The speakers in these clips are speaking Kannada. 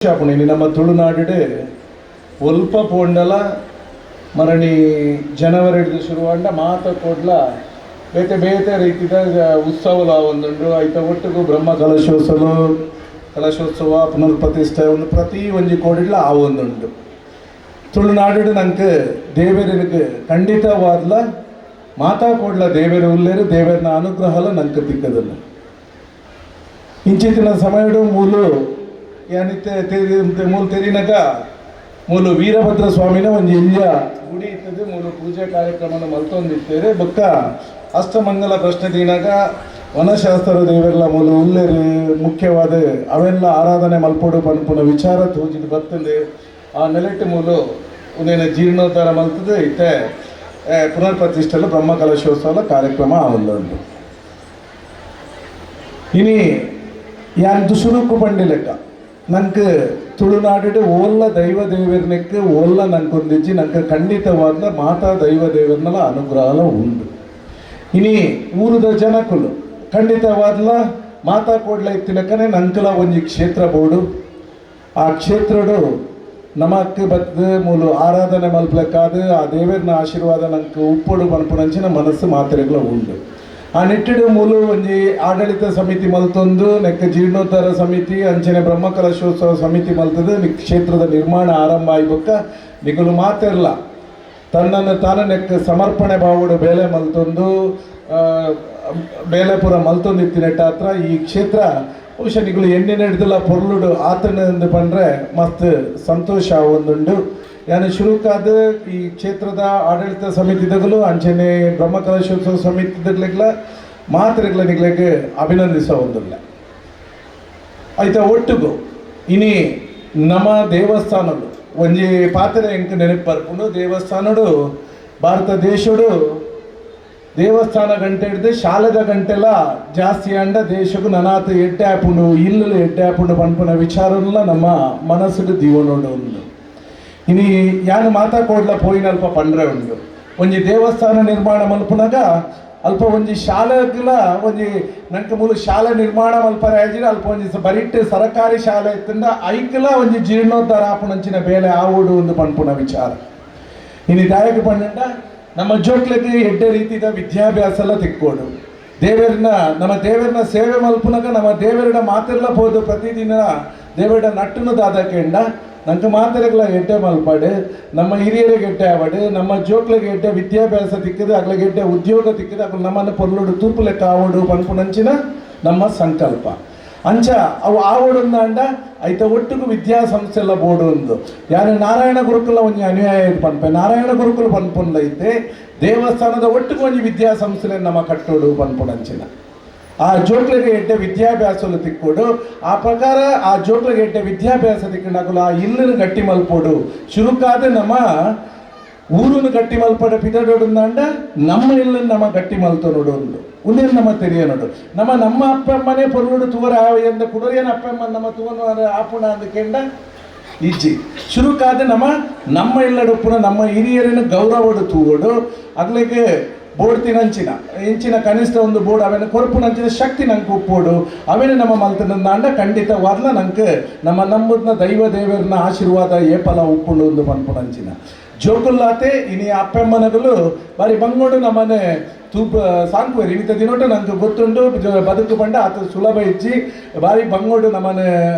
ಶಾಪುಣಿ ನಮ್ಮ ತುಳುನಾಡು ಒಲ್ಪ ಪೋಂಡಲ ಮರಣಿ ಜನವರಿ ಶುರುವಾಂಡ ಮಾತ ಕೊಡ್ಲ ಬೇತೆ ಬೇತೆ ರೀತಿಯ ಉತ್ಸವಲ ಒಂದುಂಡು ಐತ ಒಟ್ಟಿಗೂ ಬ್ರಹ್ಮ ಕಲಶೋತ್ಸವ ಪುನರ್ಪ್ರತಿಷ್ಠೆ ಒಂದು ಪ್ರತಿ ಒಂಜಿ ಕೋಡಿಡ್ಲ ಆ ಒಂದುಂಡು ತುಳುನಾಡು ನಂಗೆ ದೇವರಿಗೆ ಖಂಡಿತವಾದ್ಲ ಮಾತಾ ಕೊಡ್ಲ ದೇವರ ಉಲ್ಲೇರು ದೇವರನ ಅನುಗ್ರಹಲ ನಂಗೆ ತಿಕ್ಕದಲ್ಲ ಇಂಚಿತ್ತಿನ ಸಮಯಡು ಮೂಲು ಮೂಲ ತೆರಿನಗ ಮೂಲು ವೀರಭದ್ರ ಸ್ವಾಮಿನ ಒಂದು ಇಂಜ ಗುಡಿ ಇರ್ತದೆ ಮೂಲು ಪೂಜೆ ಕಾರ್ಯಕ್ರಮನ ಮಲ್ತೊಂದಿರ್ತೇವೆ ಬೊಕ್ಕ ಅಷ್ಟಮಂಗಲ ಪ್ರಶ್ನೆ ದಿನಾಗ ವನಶಾಸ್ತ್ರ ದೇವರೆಲ್ಲ ಮೂಲು ಉಲ್ಲೇರು ಮುಖ್ಯವಾದ ಅವೆಲ್ಲ ಆರಾಧನೆ ಮಲ್ಪೋಡು ಪನ್ಪುನ ವಿಚಾರ ತೋಜಿದು ಬರ್ತದೆ ಆ ನೆಲೆಟ್ಟು ಮೂಲು ಉನೇನ ಜೀರ್ಣೋದ್ಧಾರ ಮಲ್ತದೆ ಇತ್ತೆ ಪುನರ್ಪ್ರತಿಷ್ಠೆಲ್ಲ ಬ್ರಹ್ಮ ಕಲಶೋತ್ಸವ ಕಾರ್ಯಕ್ರಮ ಆವೊಂದುಂಡು ಇನಿ ಯಾನ್ ದುಸುರುಕು ಬಂಡಿ ಲೆಕ್ಕ ನಂಗೆ ತುಳುನಾಡು ಓಲ್ಲ ದೈವ ದೇವರನಕ್ಕೆ ಓಲ್ಲ ನಂಗೊಂದಿಜ್ಜಿ ನಂಗೆ ಖಂಡಿತವಾದ ಮಾತಾ ದೈವ ದೇವರನ್ನೆಲ್ಲ ಅನುಗ್ರಹ ಉಂಡು ಇನಿ ಊರದ ಜನಕ್ಕಲು ಖಂಡಿತವಾದ್ಲ ಮಾತಾ ಕೊಡ್ಲ ಇತ್ತಿನಕ್ಕನೆ ನಂಕಲ ಒಂಜಿ ಕ್ಷೇತ್ರ ಬೋಡು ಆ ಕ್ಷೇತ್ರಡು ನಮಕ್ಕೆ ಬದ್ದು ಮೂಲು ಆರಾಧನೆ ಮಲ್ಪಲಕ್ಕಾದ ಆ ದೇವರನ ಆಶೀರ್ವಾದ ನಂಗೆ ಉಪ್ಪೊಡು ಮನ್ಪುನಂಚಿನ ಮನಸ್ಸು ಮಾತ್ರೆಗಳ ಉಂಡು ಆ ನಿಟ್ಟಿಡು ಮೂಲು ಒಂಜಿ ಆಡಳಿತ ಸಮಿತಿ ಮಲ್ತೊಂದು ನೆಕ್ಕ ಜೀರ್ಣೋದ್ಧಾರ ಸಮಿತಿ ಅಂಚನೆ ಬ್ರಹ್ಮ ಕಲಶೋತ್ಸವ ಸಮಿತಿ ಮಲ್ತದ ಕ್ಷೇತ್ರದ ನಿರ್ಮಾಣ ಆರಂಭ ಆಯ್ಬಕ್ಕ ನಿಗಲು ಮಾತಿರಲ್ಲ ತನ್ನನ್ನು ತಾನು ನೆಕ್ಕ ಸಮರ್ಪಣೆ ಬಾವುಡು ಬೇಲೆ ಮಲ್ತೊಂದು ಬೇಲೆಪುರ ಮಲ್ತೊಂದಿತ್ತಿನೆಟ್ಟ ಹತ್ರ ಈ ಕ್ಷೇತ್ರ ಬಹುಶಃ ನಿಗಲು ಎಣ್ಣೆ ಹಿಡ್ದಲ್ಲ ಪೊರ್ಲುಡು ಆತನಂದು ಬಂದರೆ ಮಸ್ತ್ ಸಂತೋಷ ಒಂದುಂಡು ಯಾನು ಶುರುಕಾದ ಈ ಕ್ಷೇತ್ರದ ಆಡಳಿತ ಸಮಿತಿದಗಲು ಅಂಚನೆ ಬ್ರಹ್ಮ ಕಲಶೋತ್ಸವ ಸಮಿತಿದಗ್ಲೆಗ್ಲ ಮಾತ್ರೆಗ್ಲ ನಿಗ್ಲೆಗೆ ಅಭಿನಂದಿಸ ಒಂದಿಲ್ಲ ಆಯ್ತಾ ಒಟ್ಟಿಗೂ ಇನಿ ನಮ್ಮ ದೇವಸ್ಥಾನಗಳು ಒಂಜಿ ಪಾತ್ರೆ ಎಂಕ್ ನೆನಪು ಬರ್ಕೊಂಡು ದೇವಸ್ಥಾನಡು ಭಾರತ ದೇಶಡು ದೇವಸ್ಥಾನ ಗಂಟೆ ಹಿಡ್ದು ಶಾಲೆದ ಗಂಟೆಲ್ಲ ಜಾಸ್ತಿ ಅಂಡ ದೇಶಕ್ಕೂ ನನಾತು ಎಡ್ಡೆ ಆಪುಂಡು ಇಲ್ಲಲು ಎಡ್ಡೆ ಆಪುಂಡು ಪನ್ಪುನ ವಿಚಾರಲ್ಲ ನಮ್ಮ ಮನಸ್ಸು ದೀವನೋಡು ಉಂಡು ಇನಿ ಯಾನು ಮಾತಾ ಕೊಡ್ಲ ಪೋಯಿನಲ್ಪ ಪಂಡ್ರೆ ಉಂಡು ಒಂಜಿ ದೇವಸ್ಥಾನ ನಿರ್ಮಾಣ ಮಲ್ಪುನಾಗ ಅಲ್ಪ ಒಂಜಿ ಶಾಲೆಗಳ ಒಂಜಿ ನಂಗೆ ಮೂಲ ಶಾಲೆ ನಿರ್ಮಾಣ ಮಲ್ಪರೆ ಆಜಿರ ಅಲ್ಪ ಒಂಜಿ ಬರಿಟ್ಟು ಸರಕಾರಿ ಶಾಲೆ ಇತ್ತಂಡ ಐಕಲ ಒಂಜಿ ಜೀರ್ಣೋದ್ಧಾರ ಆಪುನಂಚಿನ ಬೇಲೆ ಆವೋಡು ಒಂದು ಪನ್ಪುನ ವಿಚಾರ ಇನಿ ದಾಯಕ ಪಂಡ ನಮ್ಮ ಜೋಕ್ಲೆಗೆ ಎಡ್ಡೆ ರೀತಿಯ ವಿದ್ಯಾಭ್ಯಾಸ ಎಲ್ಲ ತಿಕ್ಕೋಡು ನಮ್ಮ ದೇವರನ್ನ ಸೇವೆ ಮಲ್ಪುನಾಗ ನಮ್ಮ ದೇವರಡ ಮಾತೆಲ್ಲ ಹೋದು ಪ್ರತಿದಿನ ದೇವರಡ ನಟ್ಟನು ದಾದಕೆಂಡ ನಂಗೆ ಮಾತೆರೆಗಳ ಎಡ್ಡೆ ಮಲ್ಪಾಡು ನಮ್ಮ ಹಿರಿಯರಿಗೆ ಎಡ್ಡೆ ಆವಡು ನಮ್ಮ ಜೋಕ್ಲೆಗೆ ಎಡ್ಡೆ ವಿದ್ಯಾಭ್ಯಾಸ ತಿಕ್ಕದು ಅಗ್ಲಿಗೆ ಎಡ್ಡೆ ಉದ್ಯೋಗ ತಿಕ್ಕದು ಅಗ್ಲು ನಮ್ಮನ್ನು ಪೊರ್ಲುಡು ತೂಪು ಲೆಕ್ಕ ಆವಡು ಪನ್ಪುನಂಚಿನ ನಮ್ಮ ಸಂಕಲ್ಪ ಅಂಚ ಅವು ಆವಡುಂದ ಅಂಡ ಐತ ಒಟ್ಟಿಗೂ ವಿದ್ಯಾಸಂಸ್ಥೆ ಎಲ್ಲ ಬೋಡು ಒಂದು ಯಾರು ನಾರಾಯಣ ಗುರುಕುಲ ಒಂಜಿ ಅನ್ಯಾಯ ಪನ್ಪೆ ನಾರಾಯಣ ಗುರುಕುಲ ಪನ್ಪುಂಡ ಐತೆ ದೇವಸ್ಥಾನದ ಒಟ್ಟಿಗೂ ಒಂಜಿ ವಿದ್ಯಾಸಂಸ್ಥೆ ನಮ್ಮ ಕಟ್ಟೋಡು ಪನ್ಪುನಂಚಿನ ಆ ಜೋಕ್ಲೆಗೆ ಎಡ್ಡೆ ವಿದ್ಯಾಭ್ಯಾಸ ತಿಕ್ಕೋಡು ಆ ಪ್ರಕಾರ ಆ ಜೋಕ್ಲೆಗೆ ಎಡ್ಡೆ ವಿದ್ಯಾಭ್ಯಾಸ ತಿಕ್ಕೊಂಡಾಗಲು ಆ ಇಲ್ಲನ್ನು ಗಟ್ಟಿ ಮಲ್ಪೋಡು ಶುರುಕಾದ ನಮ್ಮ ಊರನ್ನು ಗಟ್ಟಿ ಮಲ್ಪಡ ಪಿದಡೋಡುಂದಾಂಡ ನಮ್ಮ ಇಲ್ಲನ್ನು ನಮ್ಮ ಗಟ್ಟಿ ಮಲ್ತು ನೋಡೋದು ಉನ್ನೇನು ನಮ್ಮ ತೆರಿಯ ನೋಡು ನಮ್ಮ ಅಪ್ಪಮ್ಮನೇ ಪೊರ್ಲುಡು ತೂವರ ಎಂದ ಕುಡೋರಿಯನ ಅಪ್ಪಮ್ಮ ನಮ್ಮ ತೂವನ ಆಪುಣ ಅಂದಕೆಂಡ ಇಜ್ಜಿ ಶುರುಕಾದ ನಮ್ಮ ಇಲ್ಲಡುಪ್ಪುನ ನಮ್ಮ ಹಿರಿಯರನ್ನು ಗೌರವಡು ತೂವೋಡು ಅಗ್ಲಿಗೆ ಬೋರ್ಡ್ ತಿನಂಚಿನ ಇಂಚಿನ ಕನಿಷ್ಠ ಒಂದು ಬೋರ್ಡ್ ಅವೇನು ಕೊರಪುನಂಚಿನ ಶಕ್ತಿ ನಂಗೆ ಉಪ್ಪೋಡು ಅವೇನು ನಮ್ಮ ಮಲ್ತನಂದಾಂಡ ಖಂಡಿತವಾದ್ಲ ನಂಗೆ ನಮ್ಮ ದೈವ ದೇವರನ್ನ ಆಶೀರ್ವಾದ ಏಪಲ ಉಪ್ಪುಂಡು ಒಂದು ಪನ್ಪುನಂಚಿನ ಜೋಕುಲ್ಲಾತೆ ಇನಿ ಅಪ್ಪಮ್ಮನಗಳು ಬಾರಿ ಬಂಗೋಡು ನಮ್ಮನೆ ತೂಪ ಸಾಂಕುವೇರಿ ಇಂಥ ದಿನೊಟ್ಟು ನಂಗೆ ಗೊತ್ತುಂಡು ಬದುಕು ಬಂಡ ಆತ ಸುಲಭ ಇಜ್ಜಿ ಬಾರಿ ಬಂಗೋಡು ನಮ್ಮನೆ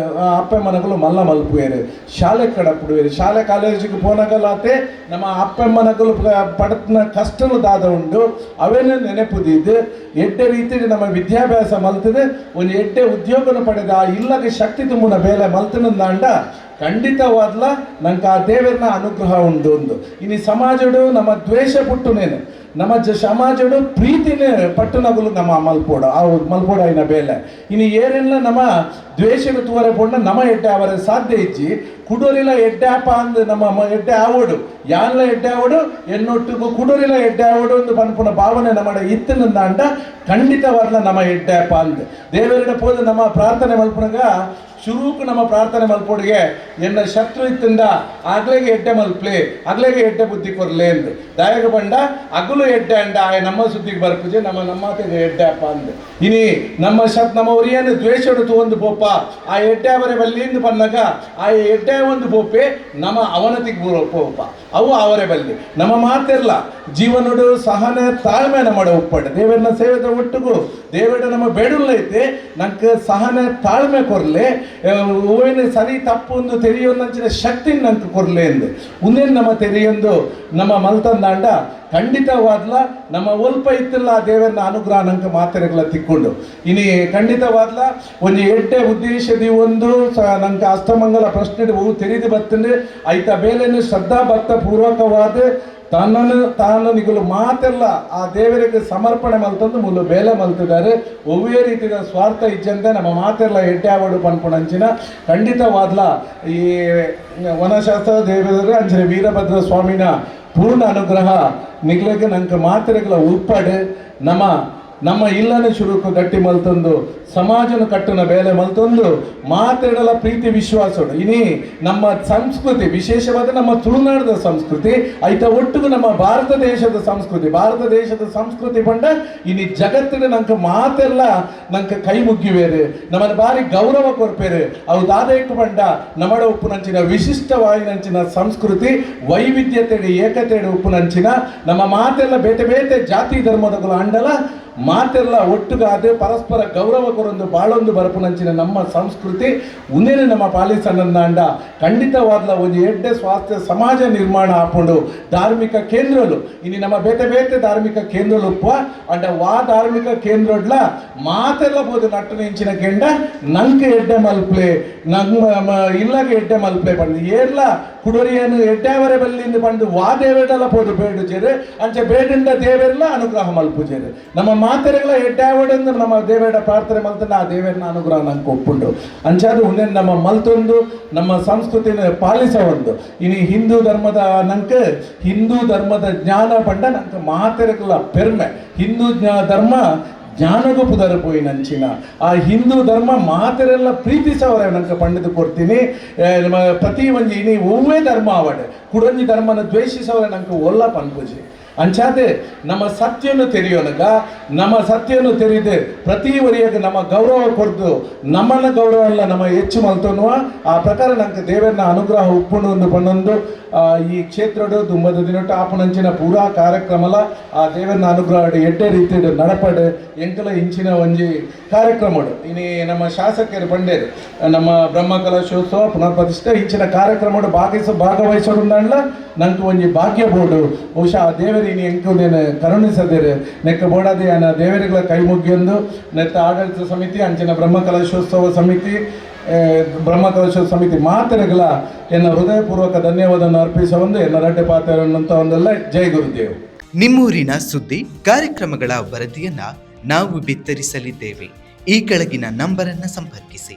ಅಪ್ಪಮ್ಮನಗಳು ಮಲ್ಲ ಮಲ್ಪುವೇರು ಶಾಲೆ ಕಡಪುಡುವೇರು ಶಾಲೆ ಕಾಲೇಜಿಗೆ ಪೋನಾಗಲಾತೆ ನಮ್ಮ ಅಪ್ಪಮ್ಮನಗಳು ಪಡತ್ನ ಕಷ್ಟಲು ದಾದ ಉಂಡು ಅವೇನು ನೆನಪುದಿದ್ದು ಎಡ್ಡೆ ರೀತಿಗೆ ನಮ್ಮ ವಿದ್ಯಾಭ್ಯಾಸ ಮಲ್ತದೆ ಒಂದು ಎಡ್ಡೆ ಉದ್ಯೋಗನ ಪಡೆದ ಆ ಇಲ್ಲಗೆ ಶಕ್ತಿ ತುಂಬುನ ಬೇಲೆ ಮಲ್ತನಂದಾಂಡ ಖಂಡಿತವಾದ್ಲ ನಂಗೆ ಆ ದೇವರನ್ನ ಅನುಗ್ರಹ ಉಂಡು ಒಂದು ಇನ್ನು ಸಮಾಜಡು ನಮ್ಮ ದ್ವೇಷ ಪುಟ್ಟುನೇನು ನಮ್ಮ ಸಮಾಜಡು ಪ್ರೀತಿನೇ ಪಟ್ಟುನಗಲು ನಮ್ಮ ಮಲ್ಪೋಡ ಐನ ಬೇಲೆ ಇನ್ನು ಏನೆಲ್ಲ ನಮ್ಮ ದ್ವೇಷದ ತೂವರೆ ಪೋಂಡ ನಮ್ಮ ಎಡ್ಡೆ ಅವರ ಸಾಧ್ಯ ಇಜ್ಜಿ ಕುಡೋರಿಲ ಎಡ್ಡೆ ಆಪ ಅಂದು ನಮ್ಮ ಎಡ್ಡೆ ಆವೋಡು ಯಾನ್ಲ ಎಡ್ಡೆ ಆವೋಡು ಎನ್ನೊಟ್ಟಿಗೂ ಕುಡೋರಿಲ ಎಡ್ಡೆ ಆವೋಡು ಒಂದು ಪನ್ಪುನ ಭಾವನೆ ನಮ್ಮ ಇತ್ತಿನಂದಾಂಡ ಖಂಡಿತವಾದ್ಲ ನಮ್ಮ ಎಡ್ಡೆ ಆಪ ಅಂದು ದೇವರಿಡ ಪೋದು ನಮ್ಮ ಪ್ರಾರ್ಥನೆ ಮಲ್ಪುನಾಗ ಶುರುಕು ನಮ್ಮ ಪ್ರಾರ್ಥನೆ ಮಲ್ಪೊಡಿಗೆ ಎನ್ನ ಶತ್ರು ಇತ್ತಿಂದ ಆಗ್ಲೆಗೆ ಎಡ್ಡೆ ಮಲ್ಪ್ಲೆ ಆಗ್ಲೆಗೆ ಎಡ್ಡೆ ಬುದ್ಧಿ ಕೊರ್ಲೆ ಅಂದ್ ದಾಯಗ ಬಂಡ ಅಗುಲು ಎಡ್ಡೆ ಅಂಡ ಆಯ ನಮ್ಮ ಸುದ್ದಿಗೆ ಬರ್ಪುಜೆ ನಮ್ಮತೆಗೆ ಎಡ್ಡೆ ಅಪ್ಪ ಅಂದ್ ಇನಿ ನಮ್ಮ ಒರಿಯನ್ನು ದ್ವೇಷಡು ಒಂದು ಪೋಪ ಆ ಎಡ್ಡೆ ಅವರೇ ಬಲ್ಲಿಂದು ಬಂದಾಗ ಆ ಎಡ್ಡೆ ಒಂದು ಪೋಪೆ ನಮ್ಮ ಅವನತಿಗೆ ಪೋಪ ಅವು ಅವರೇ ಬಲ್ಲಿ ನಮ್ಮ ಮಾತಿರಲ್ಲ ಜೀವನಡು ಸಹನೆ ತಾಳ್ಮೆ ನಮ್ಮಡ ಉಪ್ಪಡ ದೇವರನ್ನ ಸೇವೆದ ಒಟ್ಟಿಗೂ ದೇವರ ನಮ್ಮ ಬೇಡುಲ್ಲೈತೆ ನಂಗೆ ಸಹನೆ ತಾಳ್ಮೆ ಕೊರ್ಲೆ ಹೂವಿನ ಸರಿ ತಪ್ಪು ಒಂದು ತೆರೆಯೋನಂಚಿನ ಶಕ್ತಿ ನಂಗೆ ಕೊರ್ಲೆ ಎಂದು ಮುಂದೇನು ನಮ್ಮ ತೆರೆಯೊಂದು ನಮ್ಮ ಮಲ್ತಂದಾಂಡ ಖಂಡಿತವಾದ್ಲ ನಮ್ಮ ಒಲ್ಪ ಇತ್ತಿಲ್ಲ ಆ ದೇವರನ್ನ ಅನುಗ್ರಹ ನಂಗೆ ಮಾತೆರೆಗಳ ತಿಕ್ಕೊಂಡು ಇನಿ ಖಂಡಿತವಾದ್ಲ ಒಂದು ಎಡ್ಡೆ ಉದ್ದೇಶದಿ ಒಂದು ನಂಗೆ ಅಸ್ತಮಂಗಲ ಪ್ರಶ್ನೆ ತೆರೆದು ಬರ್ತಂದ್ರೆ ಐತ ಬೇಲೆಯನ್ನು ಶ್ರದ್ಧಾ ಭಕ್ತ ಪೂರ್ವಕವಾದ ತಾನು ನಿಗಲು ಮಾತೆಲ್ಲ ಆ ದೇವರಿಗೆ ಸಮರ್ಪಣೆ ಮಲ್ತಂದು ಮುಲ್ಲು ಬೇಲೆ ಮಲ್ತಿದ್ದಾರೆ ಒವ್ವೇ ರೀತಿಯ ಸ್ವಾರ್ಥ ಇಜ್ಜಂತೆ ನಮ್ಮ ಮಾತೆಲ್ಲ ಎಡ್ಡೆ ಆವಡು ಪನ್ಪುಣಂಚಿನ ಖಂಡಿತವಾದ್ಲ ಈ ವನಶಾಸ್ತ್ರ ದೇವರ ಅಂಚನೆ ವೀರಭದ್ರ ಸ್ವಾಮಿನ ಪೂರ್ಣ ಅನುಗ್ರಹ ನಿಗ್ಲಿಗೆ ನಂಗೆ ಮಾತೆರೆಗಳ ಉಪ್ಪಡೆ ನಮ್ಮ ಇಲ್ಲನೆ ಶುರುಕು ಗಟ್ಟಿ ಮಲ್ತಂದು ಸಮಾಜನ ಕಟ್ಟನ ಬೇಲೆ ಮಲ್ತಂದು ಮಾತೆಡಲ ಪ್ರೀತಿ ವಿಶ್ವಾಸಡು ಇನಿ ನಮ್ಮ ಸಂಸ್ಕೃತಿ ವಿಶೇಷವಾದ ನಮ್ಮ ತುಳುನಾಡದ ಸಂಸ್ಕೃತಿ ಐತ ಒಟ್ಟಿಗೂ ನಮ್ಮ ಭಾರತ ದೇಶದ ಸಂಸ್ಕೃತಿ ಪಂಡ ಇನಿ ಜಗತ್ತಿನ ನಂಗೆ ಮಾತೆಲ್ಲ ನಂಗೆ ಕೈ ಮುಗ್ಗಿವೇರು ನಮ್ಮನ್ನು ಭಾರಿ ಗೌರವ ಕೊರ್ಪೇರು ಅವು ದಾದೆಟ್ಟು ಪಂಡ ನಮ್ಮಡ ಉಪ್ಪುನಂಚಿನ ವಿಶಿಷ್ಟವಾಯಿನಂಚಿನ ಸಂಸ್ಕೃತಿ ವೈವಿಧ್ಯತೆಡೆ ಏಕತೆಡೆ ಉಪ್ಪುನಂಚಿನ ನಮ್ಮ ಮಾತೆಲ್ಲ ಬೇತೆ ಬೇತೆ ಜಾತಿ ಧರ್ಮದಗಳು ಅಂಡಲ ಮಾತೆಲ್ಲ ಒಟ್ಟುಗಾದೆ ಪರಸ್ಪರ ಗೌರವ ಕೊರೊಂದು ಬಾಳೊಂದು ಬರಪುನಂಚಿನ ನಮ್ಮ ಸಂಸ್ಕೃತಿ ಉಂದೇನೆ ನಮ್ಮ ಪಾಲಿಸನಂದಾಂಡ ಖಂಡಿತವಾದ್ಲ ಒಂದು ಎಡ್ಡೆ ಸ್ವಾಸ್ಥ್ಯ ಸಮಾಜ ನಿರ್ಮಾಣ ಹಾಕೊಂಡು ಧಾರ್ಮಿಕ ಕೇಂದ್ರಗಳು ಇನ್ನು ನಮ್ಮ ಬೇತೆ ಬೇತೆ ಧಾರ್ಮಿಕ ಕೇಂದ್ರಗಳು ಉಪ್ಪ ಅಂಡ ಧಾರ್ಮಿಕ ಕೇಂದ್ರಡ್ಲ ಮಾತೆಲ್ಲ ಬೋದು ನಟ್ಟು ನೆಂಚಿನ ಕೆಂಡ ನಂಗೆ ಎಡ್ಡೆ ಮಲ್ಪ್ಲೆ ನಮ್ಮ ಇಲ್ಲಗೆ ಎಡ್ಡೆ ಮಲ್ಪ್ಲೆ ಬಂದು ಏರ್ಲ ಕುಡರಿಯನ್ನು ಎಡ್ಡೆವರೆ ಬಲ್ಲಿಂದ ಬಂದು ದೇವೇಡಲ ಬೋದು ಬೇಡುಜೇರು ಅಂಚೆ ಬೇಡಿಂದ ದೇವೆಲ್ಲ ಅನುಗ್ರಹ ಮಲ್ಪುಜೇರು ನಮ್ಮ ಮಾತೆರೆಗಳ ಎಡ್ಡಾವಡೆಂದು ನಮ್ಮ ದೇವೇಡ ಪ್ರಾರ್ಥನೆ ಮಲ್ತಂಡ ಆ ದೇವರನ್ನ ಅನುಗ್ರಹ ನಂಗೆ ಒಪ್ಪುಂಡು ಅಂಚಾದ ಉಂದೆ ನಮ್ಮ ಮಲ್ತೊಂದು ನಮ್ಮ ಸಂಸ್ಕೃತಿನ ಪಾಲಿಸೊಂದು ಇನ್ನು ಹಿಂದೂ ಧರ್ಮದ ಜ್ಞಾನ ಪಂಡ ನಂಗೆ ಮಾತೆರೆಗಳ ಪೆರ್ಮೆ ಹಿಂದೂ ಧರ್ಮ ಜ್ಞಾನಗೂ ಪುದರಪೋಯಿನಂಚಿನ ಆ ಹಿಂದೂ ಧರ್ಮ ಮಾತೆರೆಲ್ಲ ಪ್ರೀತಿಸವರ ನಂಗೆ ಪಂಡಿತ ಕೊಡ್ತೀನಿ ಪ್ರತಿ ಒಂಜಿ ಇನಿ ಒವ್ವೇ ಧರ್ಮ ಅವಡೆ ಕುಡಂಜಿ ಧರ್ಮನ ದ್ವೇಷಿಸವರ ನಂಗೆ ಒಲ್ಲ ಪನ್ಪುಜಿ ಅಂಚಾದೆ ನಮ್ಮ ಸತ್ಯವನ್ನು ತೆರೆದೆ ಪ್ರತಿ ವರಿಯಾಗ ನಮ್ಮ ಗೌರವ ಕೊಡ್ದು ನಮ್ಮನ್ನ ಗೌರವ ಎಲ್ಲ ನಮ್ಮ ಹೆಚ್ಚು ಮಲ್ತನ್ನುವ ಆ ಪ್ರಕಾರ ನಂಗೆ ದೇವರನ್ನ ಅನುಗ್ರಹ ಉಪ್ಪುಂಡು ಒಂದು ಪನ್ನೊಂದು ಈ ಕ್ಷೇತ್ರಡು ದುಂಬದ ದಿನಟ್ಟು ಆಪುನಂಚಿನ ಪೂರಾ ಕಾರ್ಯಕ್ರಮಲ ಆ ದೇವರನ್ನ ಅನುಗ್ರಹ ಎಡ್ಡೆ ರೀತಿ ನಡಪಡೆ ಎಂಕಲ ಇಂಚಿನ ಒಂಜಿ ಕಾರ್ಯಕ್ರಮಡು ಇನಿ ನಮ್ಮ ಶಾಸಕರು ಬಂಡೇರು ನಮ್ಮ ಬ್ರಹ್ಮ ಕಲಶೋತ್ಸವ ಪುನರ್ಪ್ರತಿಷ್ಠೆ ಇಂಚಿನ ಕಾರ್ಯಕ್ರಮಡು ಭಾಗವಹಿಸೋದು ನಂಗೆ ಒಂಜಿ ಭಾಗ್ಯ ಬೋರ್ಡು ಬಹುಶಃ ಆ ದೇವರಿ ಇನಿ ಎಂಕುದೇನು ಕರುಣಿಸದೇರು ನೆಕ್ಕ ಬೋಡಾದಿ ಅನ್ನ ದೇವರಿಗಳ ಕೈ ಮುಗಿಯೊಂದು ನೆತ್ತ ಆಡಳಿತ ಸಮಿತಿ ಅಂಚಿನ ಬ್ರಹ್ಮ ಕಲಶೋತ್ಸವ ಸಮಿತಿ ಮಾತೆರೆಗಳ ಎನ್ನ ಹೃದಯಪೂರ್ವಕ ಧನ್ಯವಾದವನ್ನು ಅರ್ಪಿಸೊಂದು ಎನ್ನ ರಡ್ಡೆ ಪಾತ್ರನ್ನಂತ ಒಂದೆಲ್ಲ ಜೈ ಗುರುದೇವ್. ನಿಮ್ಮೂರಿನ ಸುದ್ದಿ ಕಾರ್ಯಕ್ರಮಗಳ ವರದಿಯನ್ನ ನಾವು ಬಿತ್ತರಿಸಲಿದ್ದೇವೆ. ಈ ಕೆಳಗಿನ ನಂಬರನ್ನು ಸಂಪರ್ಕಿಸಿ.